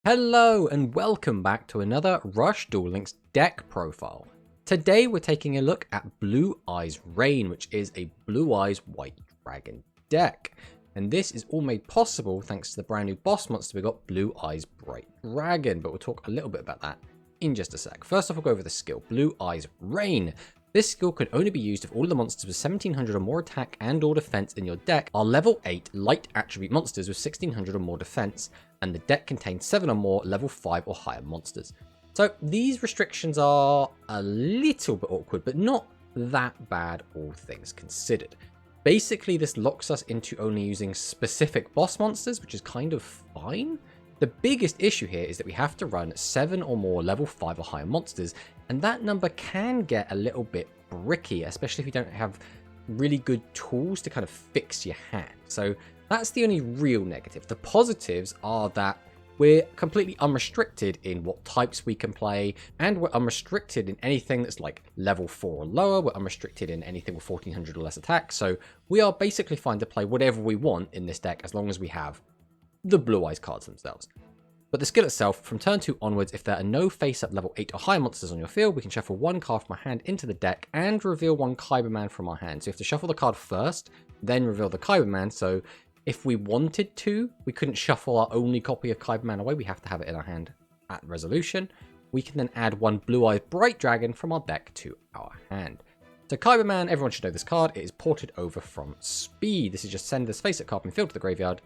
Hello and welcome back to another Rush Duel Links deck profile. Today we're taking a look at Blue Eyes Rain, which is a Blue Eyes White Dragon deck. And this is all made possible thanks to the brand new boss monster we got, Blue Eyes Bright Dragon, but we'll talk a little bit about that in just a sec. First off, we'll go over the skill, Blue Eyes Rain. This skill can only be used if all of the monsters with 1700 or more attack and or defense in your deck are level 8 light attribute monsters with 1600 or more defense, and the deck contains 7 or more level 5 or higher monsters. So these restrictions are a little bit awkward, but not that bad all things considered. Basically, this locks us into only using specific boss monsters, which is kind of fine. The biggest issue here is that we have to run 7 or more level 5 or higher monsters, and that number can get a little bit bricky, especially if you don't have really good tools to kind of fix your hand. So that's the only real negative. The positives are that we're completely unrestricted in what types we can play, and we're unrestricted in anything that's like level 4 or lower. We're unrestricted in anything with 1400 or less attack, so we are basically fine to play whatever we want in this deck as long as we have the Blue Eyes cards themselves. But the skill itself, from turn 2 onwards, if there are no face-up level 8 or higher monsters on your field, we can shuffle one card from our hand into the deck and reveal one Cyberman from our hand. So you have to shuffle the card first, then reveal the Cyberman. So if we wanted to, we couldn't shuffle our only copy of Cyberman away. We have to have it in our hand at resolution. We can then add one Blue Eyes Bright Dragon from our deck to our hand. So Cyberman, everyone should know this card. It is ported over from Speed. This is just send this face-up card from field to the graveyard.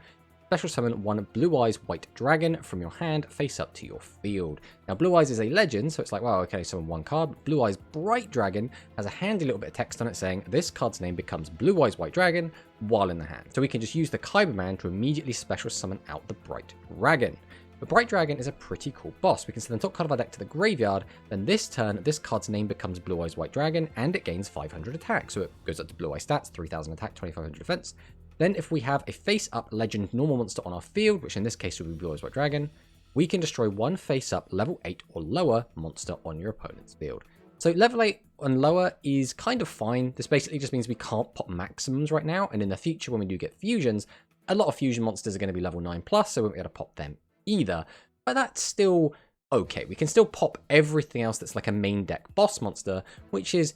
Special summon one Blue Eyes White Dragon from your hand face up to your field. Now, Blue Eyes is a legend, so it's like, wow, okay, summon one card. Blue Eyes Bright Dragon has a handy little bit of text on it saying this card's name becomes Blue Eyes White Dragon while in the hand. So we can just use the Cyberman to immediately special summon out the Bright Dragon. The Bright Dragon is a pretty cool boss. We can send the top card of our deck to the graveyard, then this turn, this card's name becomes Blue Eyes White Dragon, and it gains 500 attack. So it goes up to Blue Eyes stats, 3000 attack, 2500 defense. Then if we have a face-up legend normal monster on our field, which in this case would be Blue Eyes White Dragon, we can destroy one face-up level 8 or lower monster on your opponent's field. So level 8 and lower is kind of fine. This basically just means we can't pop maximums right now, and in the future when we do get fusions, a lot of fusion monsters are going to be level 9 plus, so we won't be able to pop them either. But that's still okay. We can still pop everything else that's like a main deck boss monster, which is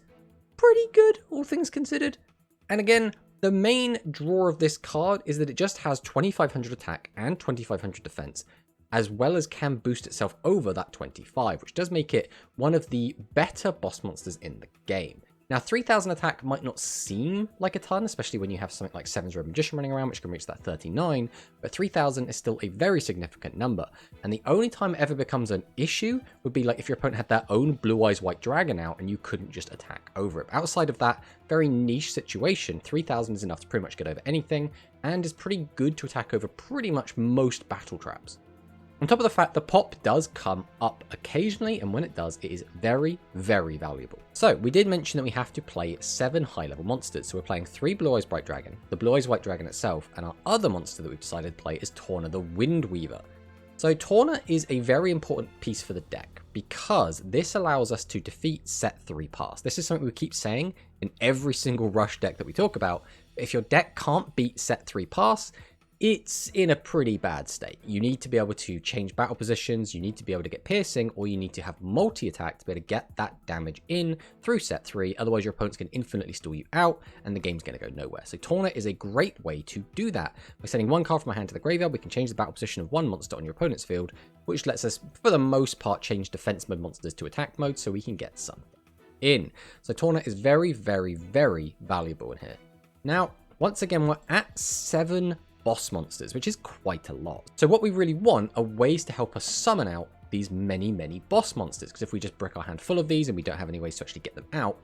pretty good, all things considered. And again, the main draw of this card is that it just has 2500 attack and 2500 defense, as well as can boost itself over that 25, which does make it one of the better boss monsters in the game. Now, 3000 attack might not seem like a ton, especially when you have something like 7's Red Magician running around, which can reach that 39, but 3000 is still a very significant number. And the only time it ever becomes an issue would be like if your opponent had their own Blue Eyes White Dragon out and you couldn't just attack over it. Outside of that very niche situation, 3000 is enough to pretty much get over anything, and is pretty good to attack over pretty much most battle traps. On top of the fact the pop does come up occasionally, and when it does, it is very, very valuable. So we did mention that we have to play 7 high-level monsters. So we're playing 3 Blue Eyes Bright Dragon, the Blue Eyes White Dragon itself, and our other monster that we've decided to play is Torna the Wind Weaver. So Torna is a very important piece for the deck because this allows us to defeat set 3 pass. This is something we keep saying in every single Rush deck that we talk about. If your deck can't beat set 3 pass, it's in a pretty bad state. You need to be able to change battle positions, you need to be able to get piercing, or you need to have multi-attack to be able to get that damage in through set 3, otherwise your opponent's going to infinitely stall you out, and the game's going to go nowhere. So Torna is a great way to do that. By sending one card from our hand to the graveyard, we can change the battle position of one monster on your opponent's field, which lets us, for the most part, change defense mode monsters to attack mode, so we can get something in. So Torna is very, very, very valuable in here. Now, once again, we're at 7 boss monsters, which is quite a lot. So what we really want are ways to help us summon out these many, many boss monsters, because if we just brick our hand full of these and we don't have any ways to actually get them out,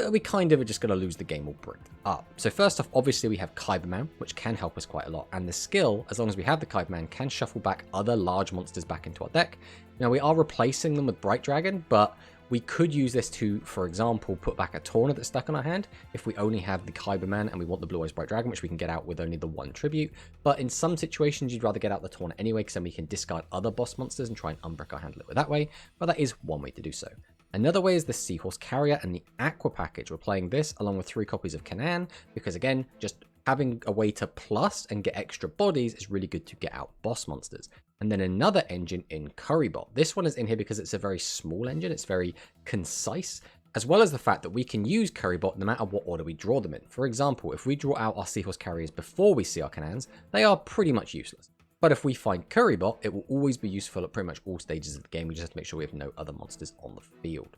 we kind of are just going to lose the game all bricked up. So first off, obviously we have Cyberman, which can help us quite a lot, and the skill, as long as we have the Cyberman, can shuffle back other large monsters back into our deck. Now we are replacing them with Bright Dragon, but we could use this to, for example, put back a Torna that's stuck on our hand if we only have the Cyberman and we want the Blue Eyes Bright Dragon, which we can get out with only the one tribute. But in some situations, you'd rather get out the Torna anyway, because then we can discard other boss monsters and try and unbrick our hand a little bit that way. But that is one way to do so. Another way is the Seahorse Carrier and the Aqua package. We're playing this along with 3 copies of Canaan, because again, just having a way to plus and get extra bodies is really good to get out boss monsters. and then another engine in Currybot. This one is in here because it's a very small engine, it's very concise, as well as the fact that we can use Currybot no matter what order we draw them in. For example, if we draw out our Seahorse carriers before we see our Cannons, they are pretty much useless. But if we find Currybot, it will always be useful at pretty much all stages of the game. We just have to make sure we have no other monsters on the field.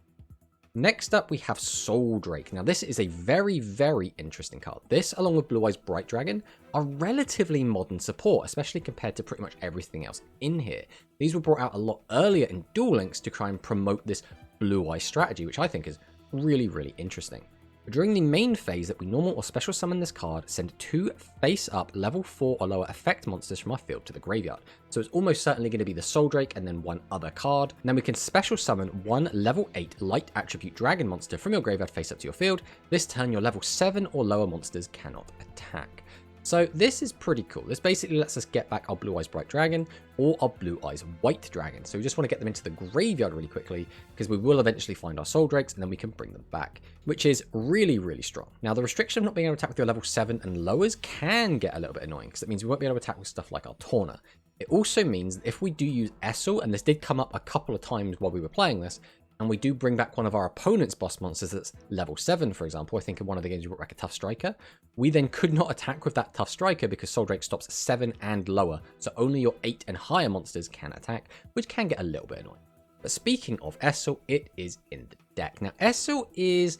Next up, we have Soul Drake. Now, this is a very, very interesting card. This, along with Blue Eyes Bright Dragon, are relatively modern support, especially compared to pretty much everything else in here. These were brought out a lot earlier in Duel Links to try and promote this Blue Eye strategy, which I think is really, really interesting. During the main phase that we normal or special summon this card, send 2 face-up level 4 or lower effect monsters from our field to the graveyard. So it's almost certainly going to be the Soul Drake and then one other card. And then we can special summon 1 level 8 light attribute dragon monster from your graveyard face up to your field. This turn your level 7 or lower monsters cannot attack. So this is pretty cool. This basically lets us get back our Blue Eyes Bright Dragon or our Blue Eyes White Dragon. So we just want to get them into the graveyard really quickly because we will eventually find our Soul Drakes and then we can bring them back, which is really, really strong. Now, the restriction of not being able to attack with your level 7 and lowers can get a little bit annoying because it means we won't be able to attack with stuff like our Torna. It also means that if we do use Essel, and this did come up a couple of times while we were playing this, and we do bring back one of our opponent's boss monsters that's level 7, for example. I think in one of the games we brought back a Tough Striker. We then could not attack with that Tough Striker because Soul Drake stops 7 and lower. So only your 8 and higher monsters can attack, which can get a little bit annoying. But speaking of Essel, it is in the deck. Now, Essel is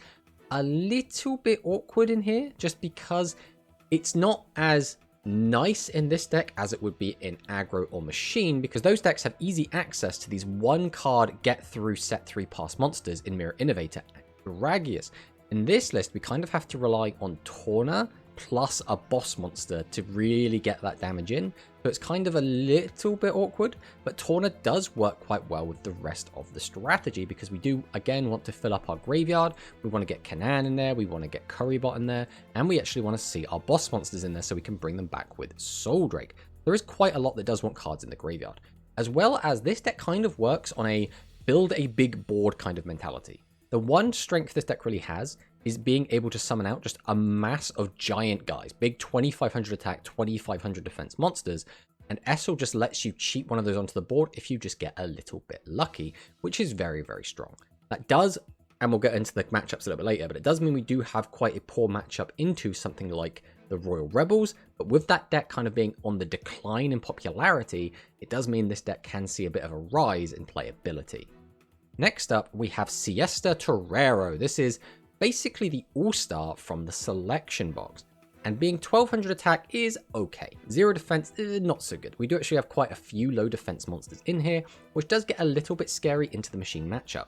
a little bit awkward in here just because it's not as nice in this deck as it would be in Aggro or Machine, because those decks have easy access to these 1-card get through set 3 pass monsters in Mirror Innovator and Dragius. In this list, we kind of have to rely on Torna plus a boss monster to really get that damage in. So it's kind of a little bit awkward, but Torna does work quite well with the rest of the strategy because we do, again, want to fill up our graveyard. We want to get Kanan in there, we want to get Currybot in there, and we actually want to see our boss monsters in there so we can bring them back with Soul Drake. There is quite a lot that does want cards in the graveyard, as well as this deck kind of works on a build a big board kind of mentality. The one strength this deck really has is being able to summon out just a mass of giant guys, big 2500 attack, 2500 defense monsters, and Essel just lets you cheat one of those onto the board if you just get a little bit lucky, which is very, very strong. That does, and we'll get into the matchups a little bit later, but it does mean we do have quite a poor matchup into something like the Royal Rebels, but with that deck kind of being on the decline in popularity, it does mean this deck can see a bit of a rise in playability. Next up, we have Siesta Torero. This is basically the all-star from the selection box, and being 1200 attack is okay. 0 defense, not so good. We do actually have quite a few low defense monsters in here, which does get a little bit scary into the machine matchup.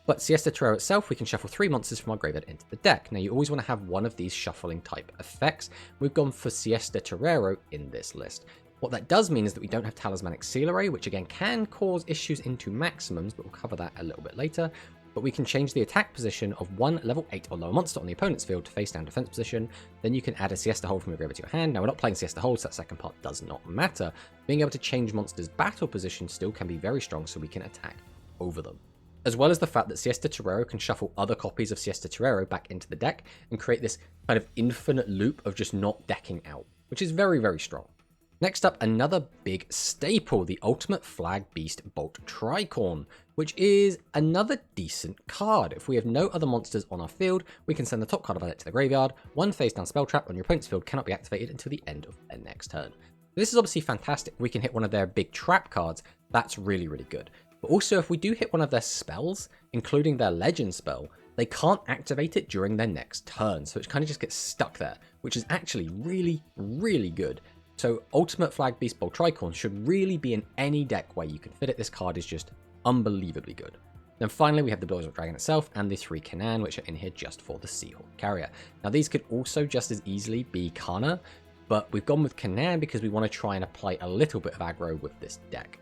But Siesta Torero itself, we can shuffle 3 monsters from our graveyard into the deck. Now, you always want to have one of these shuffling type effects. We've gone for Siesta Torero in this list. What that does mean is that we don't have Talismanic Seal Array, which again can cause issues into maximums, but we'll cover that a little bit later. But we can change the attack position of 1 level 8 or lower monster on the opponent's field to face down defense position. Then you can add a Siesta Hold from your graveyard to your hand. Now, we're not playing Siesta Hold, so that second part does not matter. Being able to change monsters' battle position still can be very strong, so we can attack over them. As well as the fact that Siesta Torero can shuffle other copies of Siesta Torero back into the deck and create this kind of infinite loop of just not decking out, which is very, very strong. Next up, another big staple, the Ultimate Flag Beast Bolt Tricorn, which is another decent card. If we have no other monsters on our field, we can send the top card of our deck to the graveyard. 1 face down spell trap on your opponent's field cannot be activated until the end of their next turn. This is obviously fantastic. If we can hit one of their big trap cards, that's really, really good. But also, if we do hit one of their spells, including their legend spell, they can't activate it during their next turn. So it kind of just gets stuck there, which is actually really, really good. So Ultimate Flag Beast Bolt Tricorn should really be in any deck where you can fit it. This card is just unbelievably good. Then finally, we have the Blue Eyes Dragon itself and the 3 Kanan, which are in here just for the Seahawk carrier. Now, these could also just as easily be Kana, but we've gone with Kanan because we want to try and apply a little bit of aggro with this deck.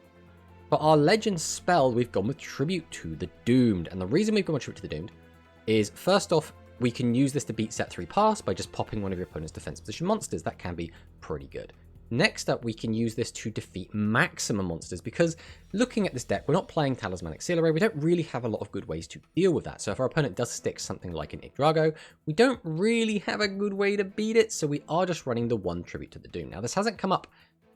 For our legend spell, we've gone with Tribute to the Doomed. And the reason we've gone with Tribute to the Doomed is, first off, we can use this to beat set 3 pass by just popping one of your opponent's defense position monsters. That can be pretty good. Next up, we can use this to defeat maximum monsters, because looking at this deck, we're not playing Talismanic Seal Array. We don't really have a lot of good ways to deal with that. So if our opponent does stick something like an Yggdrago, we don't really have a good way to beat it, so we are just running the 1 Tribute to the Doom. Now, this hasn't come up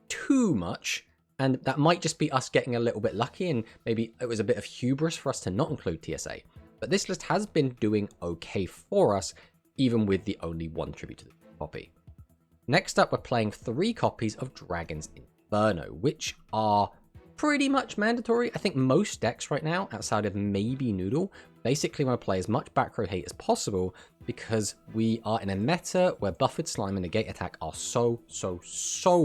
too much, And that might just be us getting a little bit lucky, and maybe it was a bit of hubris for us to not include TSA. But this list has been doing okay for us, even with the only one tribute to the copy. Next up, we're playing 3 copies of Dragon's Inferno, which are pretty much mandatory. I think most decks right now, outside of maybe Noodle, basically want to play as much back row hate as possible, because we are in a meta where Buffered Slime and Negate Attack are so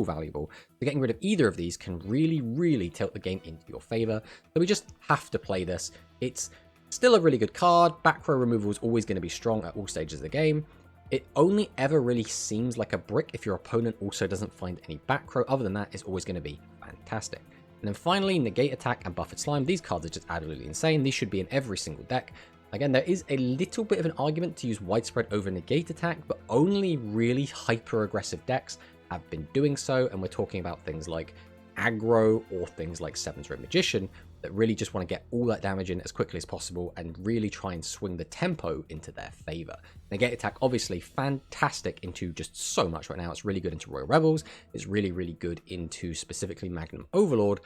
valuable. So getting rid of either of these can really tilt the game into your favor. So we just have to play this. It's still a really good card. Back row removal is always going to be strong at all stages of the game. It only ever really seems like a brick if your opponent also doesn't find any back row. Other than that, it's always going to be fantastic. And then finally, Negate Attack and Buffered Slime. These cards are just absolutely insane. These should be in every single deck. Again, there is a little bit of an argument to use Widespread over Negate Attack, but only really hyper-aggressive decks have been doing so, and we're talking about things like Aggro or things like Seven's Red Magician that really just want to get all that damage in as quickly as possible and really try and swing the tempo into their favor. Negate Attack, obviously fantastic into just so much right now. It's really good into Royal Rebels. It's really good into specifically Magnum Overlord,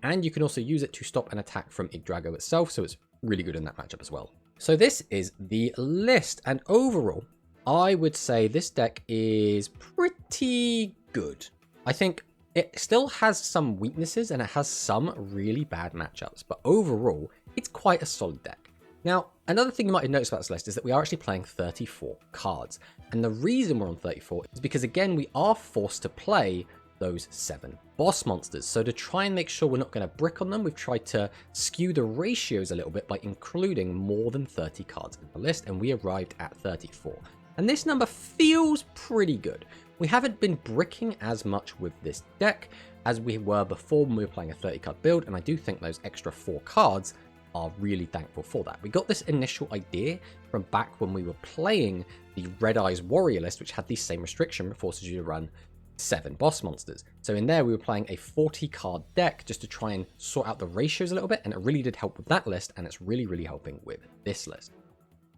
and you can also use it to stop an attack from Yggdrago itself, so it's really good in that matchup as well. So this is the list, and overall, I would say this deck is pretty good. I think it still has some weaknesses and it has some really bad matchups, but overall, it's quite a solid deck. Now, another thing you might have noticed about this list is that we are actually playing 34 cards. And the reason we're on 34 is because, again, we are forced to play those 7 boss monsters. So to try and make sure we're not going to brick on them, we've tried to skew the ratios a little bit by including more than 30 cards in the list, and we arrived at 34. And this number feels pretty good. We haven't been bricking as much with this deck as we were before when we were playing a 30 card build, and I do think those extra 4 cards are really thankful for that. We got this initial idea from back when we were playing the Red Eyes Warrior list, which had the same restriction, it forces you to run 7 boss monsters. So in there we were playing a 40 card deck just to try and sort out the ratios a little bit, and it really did help with that list, and it's really helping with this list.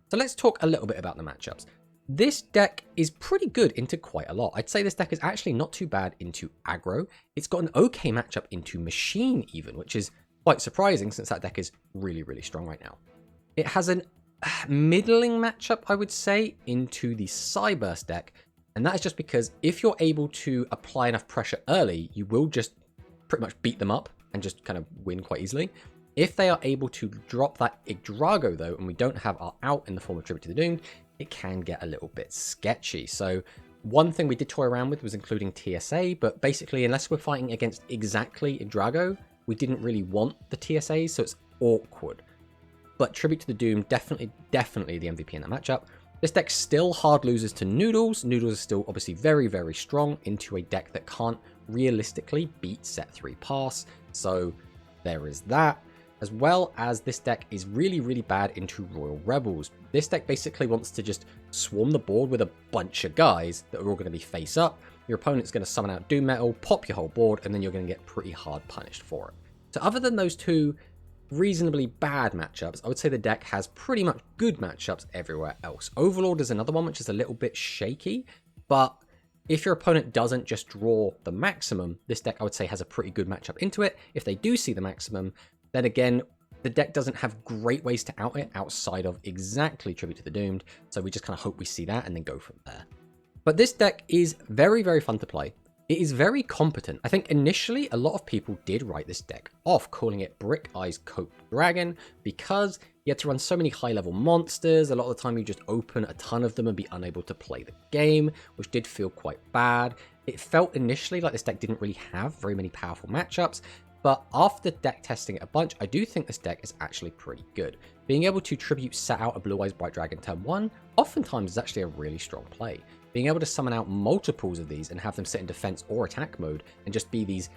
So let's talk a little bit about the matchups. This deck is pretty good into quite a lot. I'd say this deck is actually not too bad into Aggro. It's got an okay matchup into Machine even, which is quite surprising since that deck is really strong right now. It has a middling matchup, I would say, into the Cyberse deck, and that is just because if you're able to apply enough pressure early, you will just pretty much beat them up and just kind of win quite easily. If they are able to drop that Yggdrago though, and we don't have our out in the form of Tribute to the Doomed, it can get a little bit sketchy. So one thing we did toy around with was including TSA, but basically unless we're fighting against exactly Yggdrago, we didn't really want the TSAs, so it's awkward. But Tribute to the Doom, definitely the MVP in that matchup. This deck still hard loses to Noodles. Noodles is still obviously very strong into a deck that can't realistically beat set 3 pass, so there is that. As well as this deck is really bad into Royal Rebels. This deck basically wants to just swarm the board with a bunch of guys that are all going to be face up. Your opponent's going to summon out Doom Metal, pop your whole board, and then you're going to get pretty hard punished for it. So other than those 2 reasonably bad matchups, I would say the deck has pretty much good matchups everywhere else. Overlord is another one which is a little bit shaky, but if your opponent doesn't just draw the maximum, this deck I would say has a pretty good matchup into it. If they do see the maximum, then again, the deck doesn't have great ways to out it outside of exactly Tribute to the Doomed, so we just kind of hope we see that and then go from there. But this deck is very fun to play. It is very competent. I think initially a lot of people did write this deck off, calling it Brick Eyes Coat Dragon, because you had to run so many high level monsters. A lot of the time you just open a ton of them and be unable to play the game, which did feel quite bad. It felt initially like this deck didn't really have very many powerful matchups, but after deck testing it a bunch, I do think this deck is actually pretty good. Being able to tribute set out a Blue Eyes Bright Dragon turn 1, oftentimes is actually a really strong play. Being able to summon out multiples of these and have them sit in defense or attack mode and just be these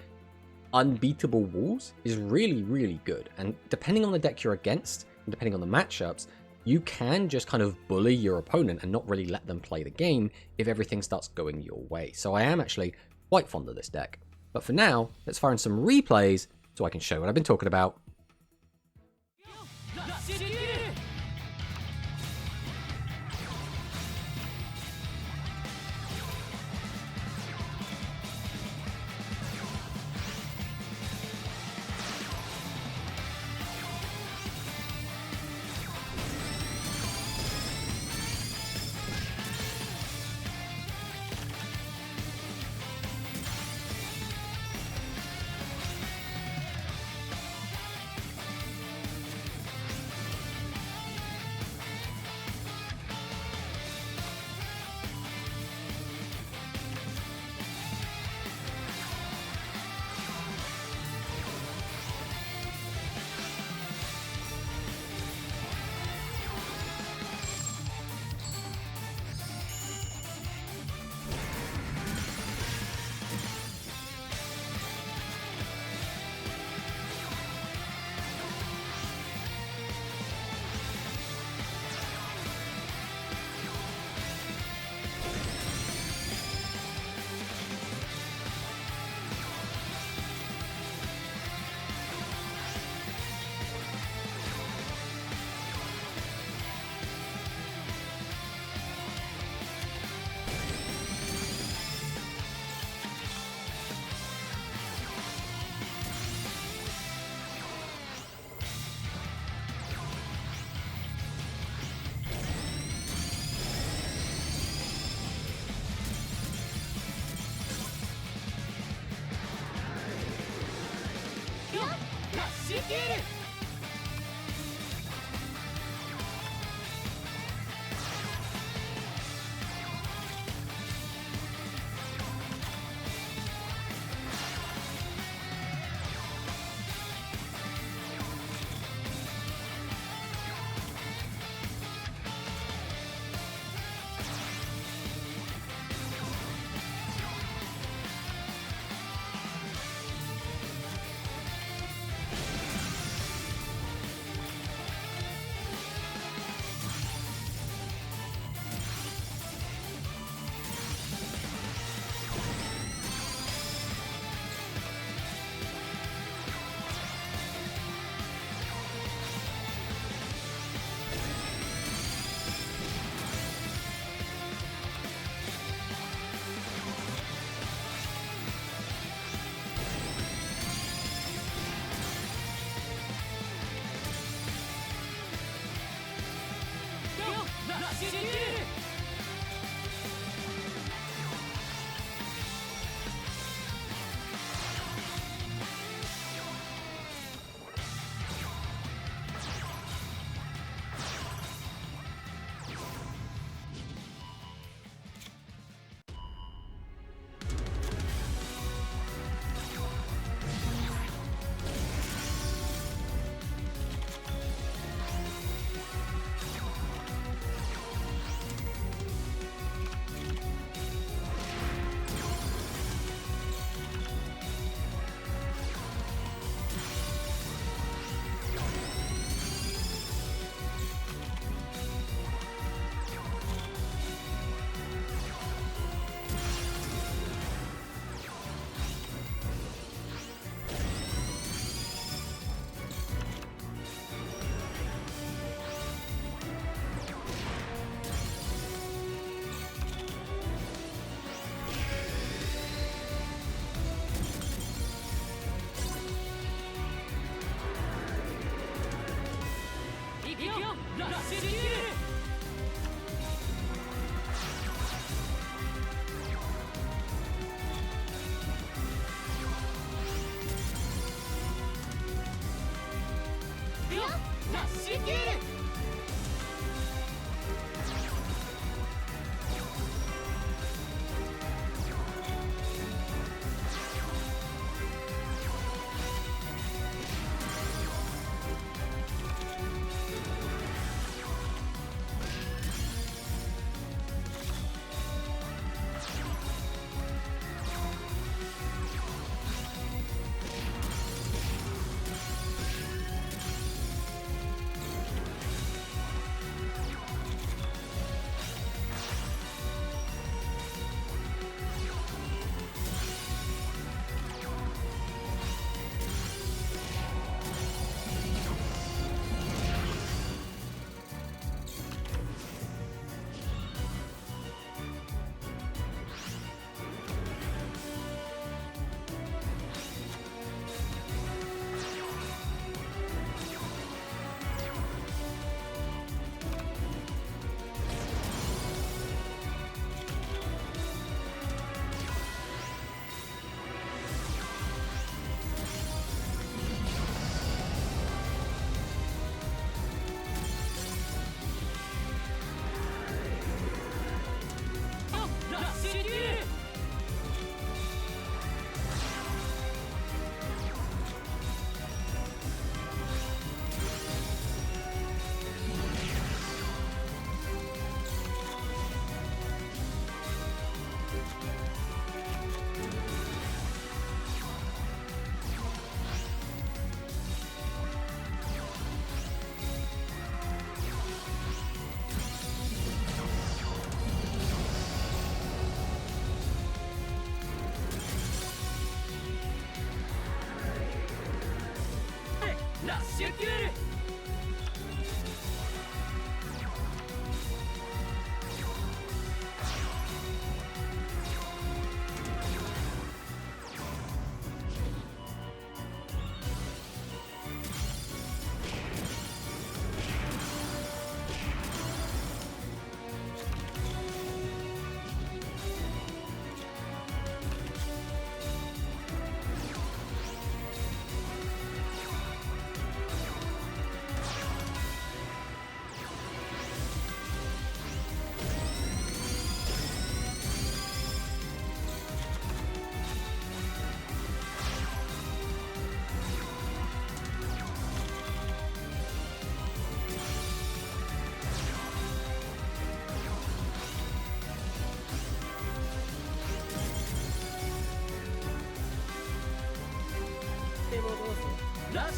unbeatable walls is really good. And depending on the deck you're against, and depending on the matchups, you can just kind of bully your opponent and not really let them play the game if everything starts going your way. So I am actually quite fond of this deck. But for now, let's fire in some replays so I can show what I've been talking about.「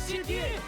世界